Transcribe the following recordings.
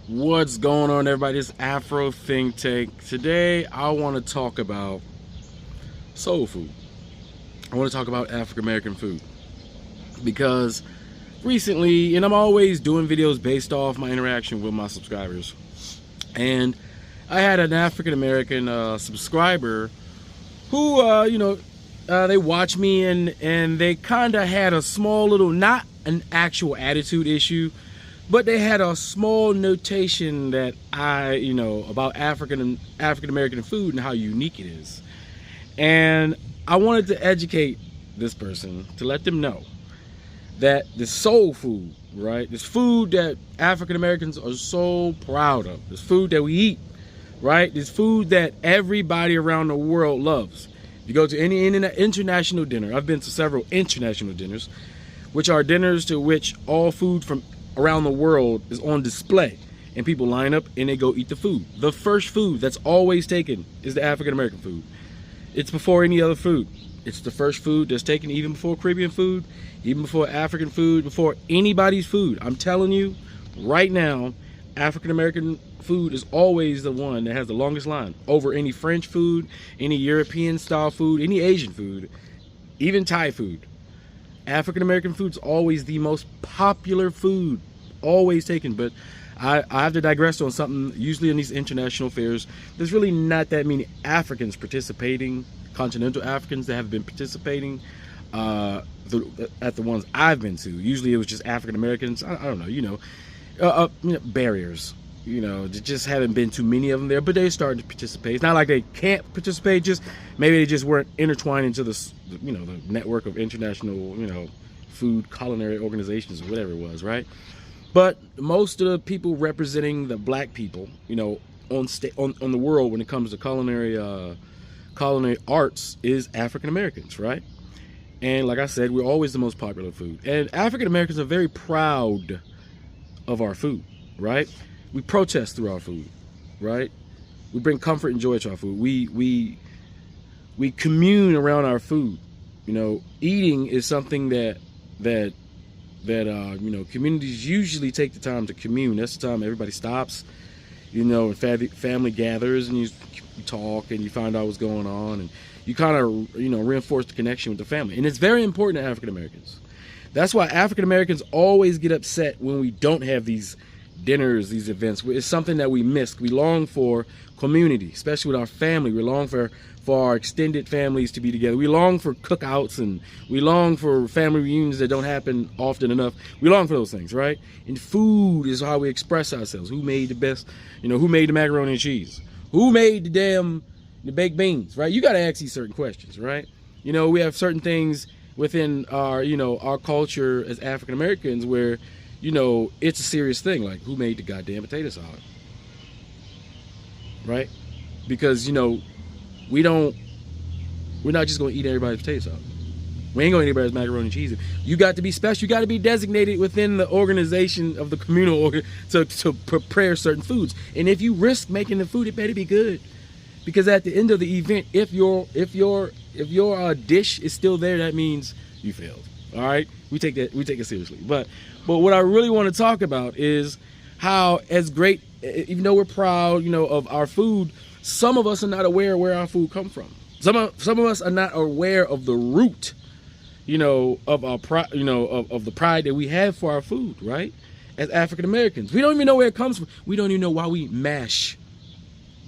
What's going on, everybody? It's Afro Think Tank. Today I want to talk about soul food. I want to talk about African American food because recently, and I'm always doing videos based off my interaction with my subscribers, and I had an African American subscriber who they watch me and they kind of had a small little, not an actual attitude issue, but they had a small notation that about African American food and how unique it is. And I wanted to educate this person to let them know that this soul food, right? This food that African Americans are so proud of, this food that we eat, right? This food that everybody around the world loves. If you go to any international dinner, I've been to several international dinners, which are dinners to which all food from around the world is on display, and people line up and they go eat the food. The first food that's always taken is the African American food. It's before any other food. It's the first food that's taken, even before Caribbean food, even before African food, before anybody's food. I'm telling you right now, African American food is always the one that has the longest line over any French food, any European style food, any Asian food, even Thai food. African American food is always the most popular food, always taken. But I have to digress on something. Usually in these international fairs, there's really not that many Africans participating, continental Africans that have been participating at the ones I've been to. Usually it was just African Americans. I don't know, barriers. There just haven't been too many of them there, but they started to participate. It's not like they can't participate, just maybe they just weren't intertwined into the network of international, food culinary organizations or whatever it was, right? But most of the people representing the black people, on the world when it comes to culinary arts is African Americans, right? And like I said, we're always the most popular food. And African Americans are very proud of our food, right? We protest through our food, right? We bring comfort and joy to our food. We commune around our food. Eating is something that communities usually take the time to commune. That's the time everybody stops, and family gathers, and you talk and you find out what's going on, and you kind of reinforce the connection with the family. And it's very important to African Americans. That's why African Americans always get upset when we don't have these dinners, these events. It's something that we miss. We long for community, especially with our family. We long for our extended families to be together. We long for cookouts, and we long for family reunions that don't happen often enough. We long for those things, right? And food is how we express ourselves. Who made the best, who made the macaroni and cheese? Who made the baked beans, right? You got to ask these certain questions, right? We have certain things within our, our culture as African Americans where it's a serious thing, like who made the goddamn potato salad, right? Because we're not just gonna eat everybody's potato salad. We ain't gonna eat everybody's macaroni and cheese. You got to be special. You got to be designated within the organization of the communal to prepare certain foods. And if you risk making the food, it better be good, because at the end of the event, if your dish is still there, that means you failed. All right, we take it seriously. But what I really want to talk about is how, as great, even though we're proud, of our food, some of us are not aware of where our food comes from. Some of us are not aware of the root, of our pride, of the pride that we have for our food, right? As African Americans, we don't even know where it comes from. We don't even know why we mash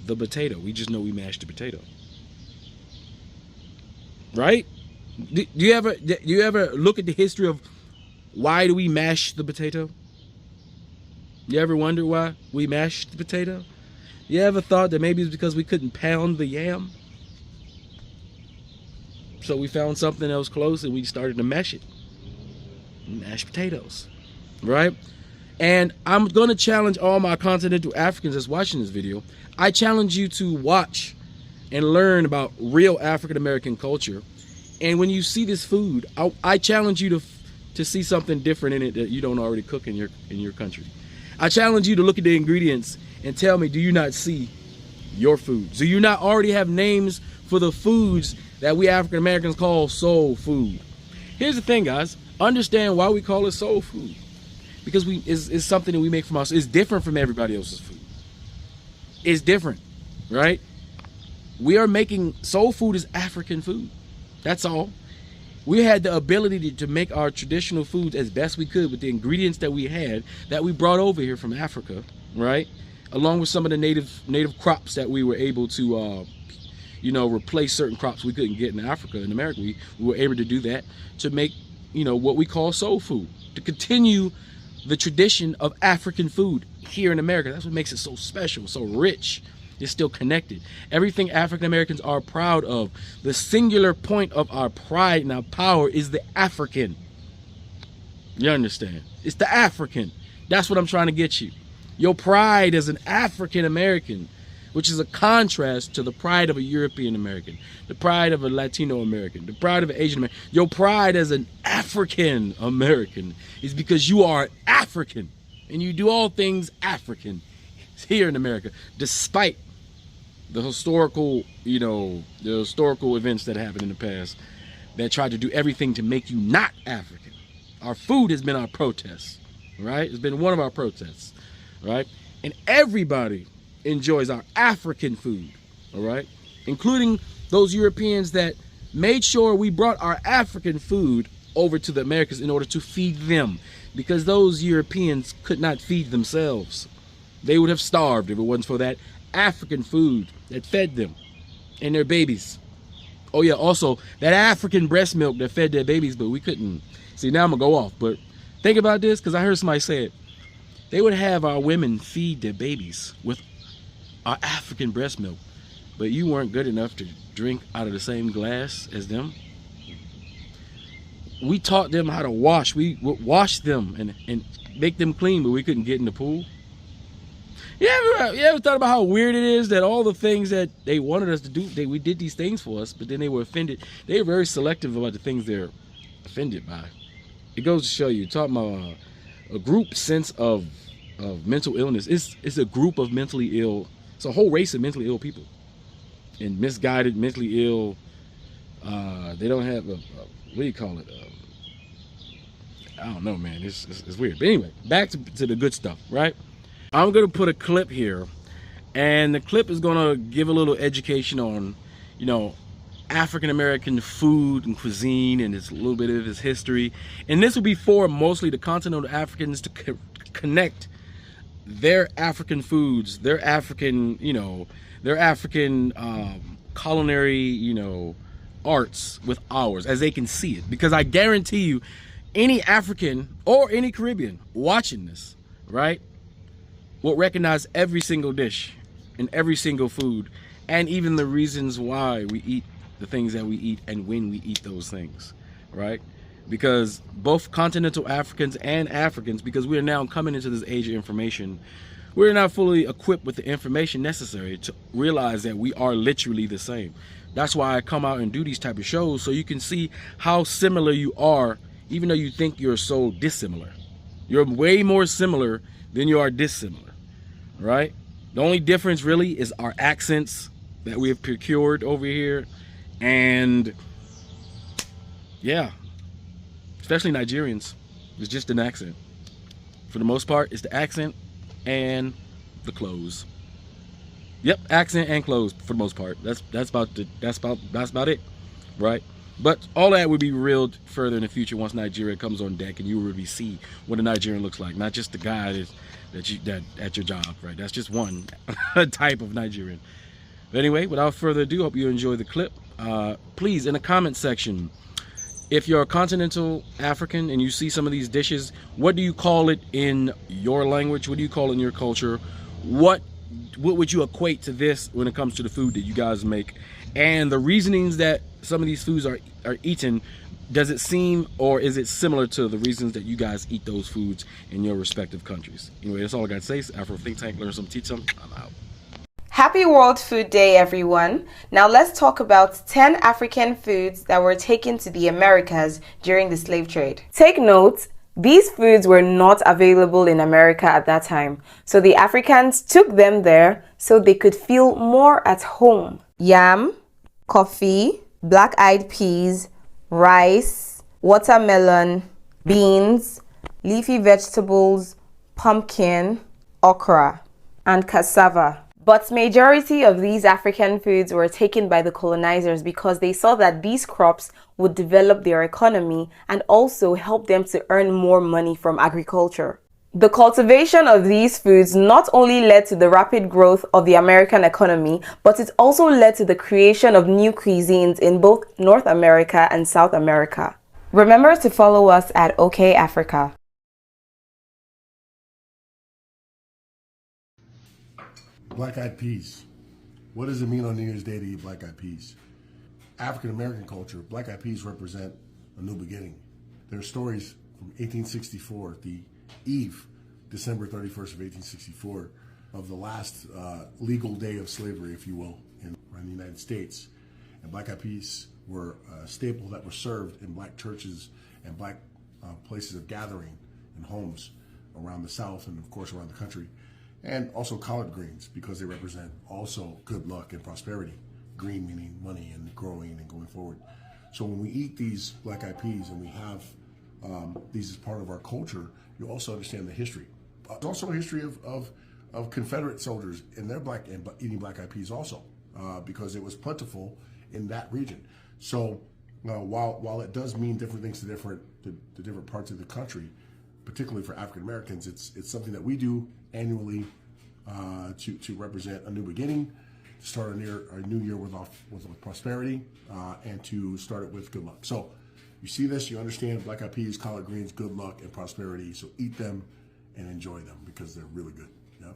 the potato. We just know we mash the potato, right? Do you ever look at the history of why do we mash the potato? You ever wonder why we mash the potato? You ever thought that maybe it's because we couldn't pound the yam? So we found something that was close and we started to mash it. Mash potatoes, right? And I'm going to challenge all my continental Africans that's watching this video. I challenge you to watch and learn about real African American culture. And when you see this food, I challenge you to see something different in it that you don't already cook in your country. I challenge you to look at the ingredients and tell me, do you not see your foods? Do you not already have names for the foods that we African Americans call soul food? Here's the thing, guys. Understand why we call it soul food. because it's something that we make from us. It's different from everybody else's food. It's different, right? We are making soul food is African food. That's all. We had the ability to make our traditional foods as best we could with the ingredients that we had, that we brought over here from Africa, right? Along with some of the native crops that we were able to, replace certain crops we couldn't get in Africa. In America, we were able to do that to make, what we call soul food, to continue the tradition of African food here in America. That's what makes it so special, so rich. It's still connected. Everything African Americans are proud of, the singular point of our pride and our power is the African. You understand? It's the African. That's what I'm trying to get you. Your pride as an African American, which is a contrast to the pride of a European American, the pride of a Latino American, the pride of an Asian American. Your pride as an African American is because you are African and you do all things African here in America, despite the historical, the historical events that happened in the past that tried to do everything to make you not African. Our food has been our protest, right? It's been one of our protests, right? And everybody enjoys our African food, all right? Including those Europeans that made sure we brought our African food over to the Americas in order to feed them, because those Europeans could not feed themselves. They would have starved if it wasn't for that African food that fed them and their babies. Oh yeah, also that African breast milk that fed their babies, but we couldn't. See, now I'm gonna go off, but think about this, because I heard somebody say it. They would have our women feed their babies with our African breast milk, but you weren't good enough to drink out of the same glass as them. We taught them how to wash. We would wash them and make them clean, but we couldn't get in the pool. You ever thought about how weird it is that all the things that they wanted us to do, we did these things for us, but then they were offended. They were very selective about the things they're offended by. It goes to show you, talking about a group sense of mental illness. It's a group of mentally ill. It's a whole race of mentally ill people, and misguided, mentally ill. They don't have what do you call it? I don't know, man. It's weird. But anyway, back to the good stuff, right? I'm gonna put a clip here, and the clip is gonna give a little education on, African American food and cuisine, and it's a little bit of its history. And this will be for mostly the continental Africans to connect their African foods, their African, culinary, arts with ours, as they can see it. Because I guarantee you, any African or any Caribbean watching this, right, will recognize every single dish and every single food, and even the reasons why we eat the things that we eat and when we eat those things, right? Because both continental Africans and Africans, because we are now coming into this age of information, we're not fully equipped with the information necessary to realize that we are literally the same. That's why I come out and do these type of shows, so you can see how similar you are, even though you think you're so dissimilar. You're way more similar than you are dissimilar. Right? The only difference really is our accents that we have procured over here, and yeah, especially Nigerians, it's just an accent. For the most part, it's the accent and the clothes. Yep, accent and clothes for the most part. That's about it, right? But all that would be revealed further in the future once Nigeria comes on deck, and you will really see what a Nigerian looks like, not just the guy that at your job, right? That's just one type of Nigerian. But anyway, without further ado, hope you enjoy the clip. Please, in the comment section, if you're a continental African and you see some of these dishes, what do you call it in your language? What do you call it in your culture? What would you equate to this when it comes to the food that you guys make? And the reasonings that some of these foods are eaten, does it seem or is it similar to the reasons that you guys eat those foods in your respective countries? Anyway, that's all I got to say. It's Afro Think Tank. Learn something, teach something. I'm out. Happy World Food Day, everyone. Now let's talk about 10 African foods that were taken to the Americas during the slave trade. Take note, these foods were not available in America at that time, so the Africans took them there so they could feel more at home. Yam, coffee, black-eyed peas, rice, watermelon, beans, leafy vegetables, pumpkin, okra, and cassava. But majority of these African foods were taken by the colonizers because they saw that these crops would develop their economy and also help them to earn more money from agriculture. The cultivation of these foods not only led to the rapid growth of the American economy, but it also led to the creation of new cuisines in both North America and South America. Remember to follow us at OK Africa. Black eyed peas. What does it mean on New Year's Day to eat black eyed peas? African American culture, black eyed peas represent a new beginning. There are stories from 1864, the eve, December 31st of 1864, of the last legal day of slavery, if you will, in the United States. And black eyed peas were a staple that was served in black churches and black places of gathering and homes around the South and, of course, around the country. And also collard greens, because they represent also good luck and prosperity. Green meaning money and growing and going forward. So when we eat these black eyed peas and we have these as part of our culture, you also understand the history. There's also a history of Confederate soldiers and their eating black eyed peas also, because it was plentiful in that region. So while it does mean different things to different parts of the country, particularly for African Americans, it's something that we do annually to represent a new beginning, to start a new year with prosperity, and to start it with good luck. So you see this, you understand black eyed peas, collard greens, good luck and prosperity. So eat them and enjoy them because they're really good. Yeah.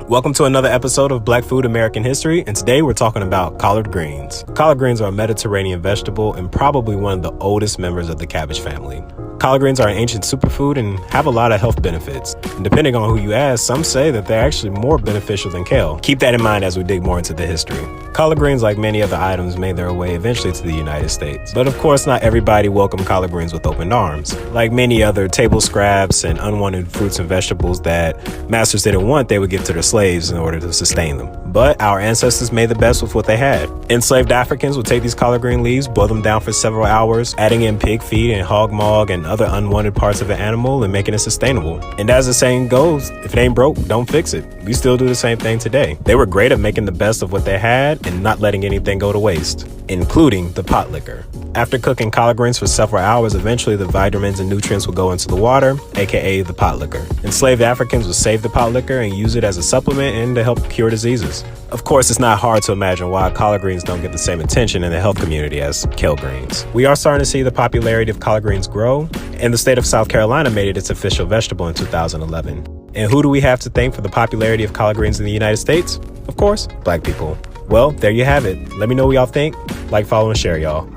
Welcome to another episode of Black Food American History, and today we're talking about collard greens. Collard greens are a Mediterranean vegetable and probably one of the oldest members of the cabbage family. Collard greens are an ancient superfood and have a lot of health benefits. And depending on who you ask, some say that they're actually more beneficial than kale. Keep that in mind as we dig more into the history. Collard greens, like many other items, made their way eventually to the United States. But of course, not everybody welcomed collard greens with open arms. Like many other table scraps and unwanted fruits and vegetables that masters didn't want, they would give to their slaves in order to sustain them. But our ancestors made the best with what they had. Enslaved Africans would take these collard green leaves, boil them down for several hours, adding in pig feet and hog maw and other unwanted parts of an animal and making it sustainable. And as the saying goes, if it ain't broke, don't fix it. We still do the same thing today. They were great at making the best of what they had and not letting anything go to waste, including the pot liquor. After cooking collard greens for several hours, eventually the vitamins and nutrients would go into the water, aka the pot liquor. Enslaved Africans would save the pot liquor and use it as a supplement and to help cure diseases. Of course, it's not hard to imagine why collard greens don't get the same attention in the health community as kale greens. We are starting to see the popularity of collard greens grow, and the state of South Carolina made it its official vegetable in 2011. And who do we have to thank for the popularity of collard greens in the United States? Of course, Black people. Well, there you have it. Let me know what y'all think. Like, follow, and share, y'all.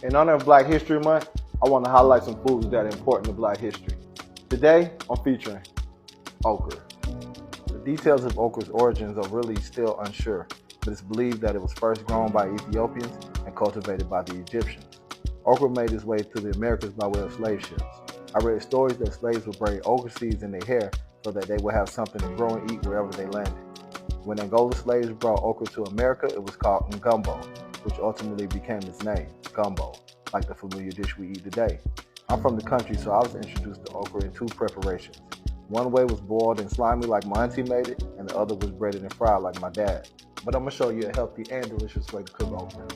In honor of Black History Month, I want to highlight some foods that are important to Black history. Today, I'm featuring okra. The details of okra's origins are really still unsure, but it's believed that it was first grown by Ethiopians and cultivated by the Egyptians. Okra made its way to the Americas by way of slave ships. I read stories that slaves would bury okra seeds in their hair so that they would have something to grow and eat wherever they landed. When Angola slaves brought okra to America, it was called ngumbo, which ultimately became its name, gumbo, like the familiar dish we eat today. I'm from the country, so I was introduced to okra in two preparations. One way was boiled and slimy like my auntie made it, and the other was breaded and fried like my dad. But I'm going to show you a healthy and delicious way to cook okra.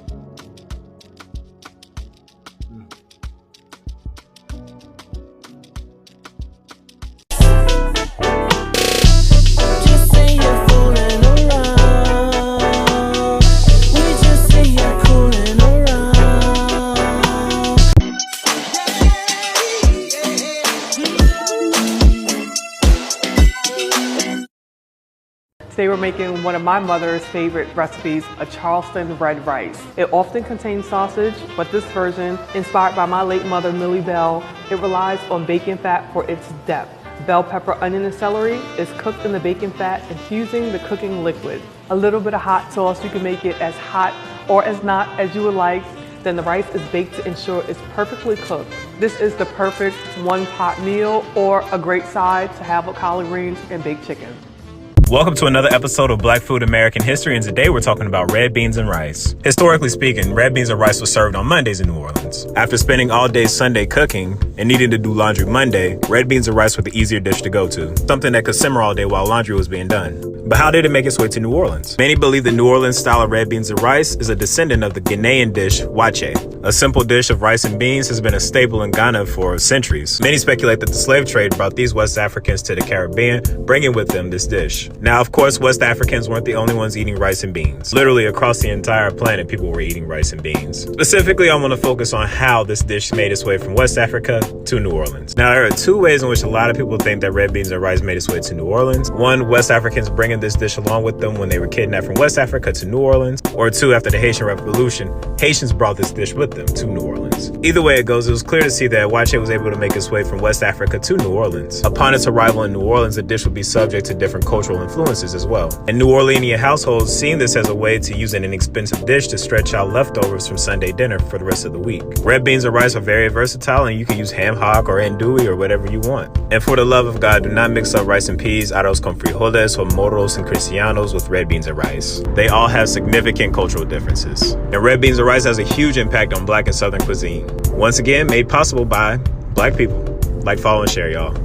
Today we're making one of my mother's favorite recipes, a Charleston red rice. It often contains sausage, but this version, inspired by my late mother, Millie Bell, it relies on bacon fat for its depth. Bell pepper, onion, and celery is cooked in the bacon fat, infusing the cooking liquid. A little bit of hot sauce, you can make it as hot or as not as you would like. Then the rice is baked to ensure it's perfectly cooked. This is the perfect one-pot meal or a great side to have with collard greens and baked chicken. Welcome to another episode of Black Food American History, and today we're talking about red beans and rice. Historically speaking, red beans and rice was served on Mondays in New Orleans. After spending all day Sunday cooking and needing to do laundry Monday, red beans and rice were the easier dish to go to, something that could simmer all day while laundry was being done. But how did it make its way to New Orleans? Many believe the New Orleans style of red beans and rice is a descendant of the Ghanaian dish wache. A simple dish of rice and beans has been a staple in Ghana for centuries. Many speculate that the slave trade brought these West Africans to the Caribbean, bringing with them this dish. Now, of course, West Africans weren't the only ones eating rice and beans. Literally across the entire planet, people were eating rice and beans. Specifically, I want to focus on how this dish made its way from West Africa to New Orleans. Now, there are two ways in which a lot of people think that red beans and rice made its way to New Orleans. One, West Africans bringing this dish along with them when they were kidnapped from West Africa to New Orleans. Or two, after the Haitian Revolution, Haitians brought this dish with them to New Orleans. Either way it goes, it was clear to see that wache was able to make its way from West Africa to New Orleans. Upon its arrival in New Orleans, the dish would be subject to different cultural influences as well. In New Orleanian households, seeing this as a way to use an inexpensive dish to stretch out leftovers from Sunday dinner for the rest of the week. Red beans and rice are very versatile, and you can use ham hock or andouille or whatever you want. And for the love of God, do not mix up rice and peas, arroz con frijoles, or moros and cristianos with red beans and rice. They all have significant cultural differences. And red beans and rice has a huge impact on Black and Southern cuisine. Once again, made possible by Black people. Like, follow, and share, y'all.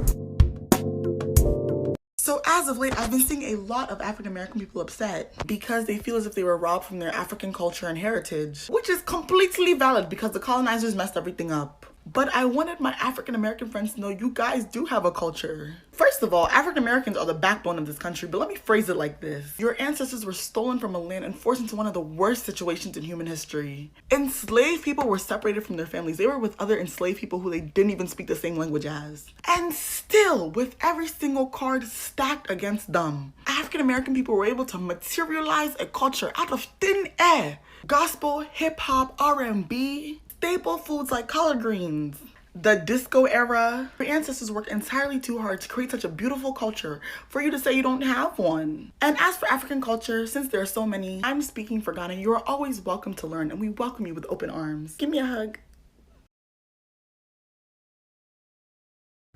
So as of late, I've been seeing a lot of African American people upset because they feel as if they were robbed from their African culture and heritage, which is completely valid because the colonizers messed everything up. But I wanted my African American friends to know you guys do have a culture. First of all, African Americans are the backbone of this country, but let me phrase it like this. Your ancestors were stolen from a land and forced into one of the worst situations in human history. Enslaved people were separated from their families. They were with other enslaved people who they didn't even speak the same language as. And still, with every single card stacked against them, African American people were able to materialize a culture out of thin air. Gospel, hip hop, R&B, staple foods like collard greens, the disco era. Your ancestors worked entirely too hard to create such a beautiful culture for you to say you don't have one. And as for African culture, since there are so many, I'm speaking for Ghana, you are always welcome to learn, and we welcome you with open arms. Give me a hug.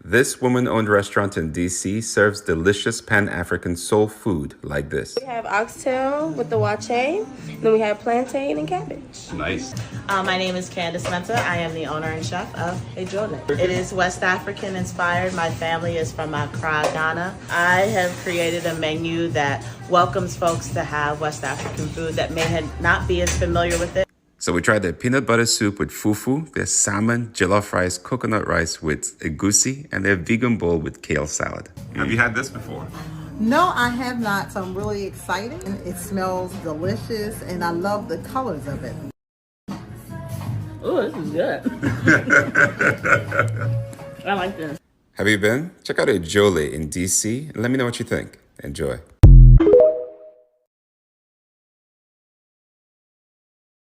This woman-owned restaurant in DC serves delicious Pan-African soul food like this. We have oxtail with the wache, then we have plantain and cabbage. Nice. My name is Candace Menta. I am the owner and chef of Ejole. It is West African inspired. My family is from Accra, Ghana. I have created a menu that welcomes folks to have West African food that may not be as familiar with it. So we tried their peanut butter soup with fufu, their salmon, jollof rice, coconut rice with egusi, and their vegan bowl with kale salad. Have you had this before? No, I have not, so I'm really excited. It smells delicious, and I love the colors of it. Oh, this is good. I like this. Have you been? Check out Ejole in DC and let me know what you think. Enjoy.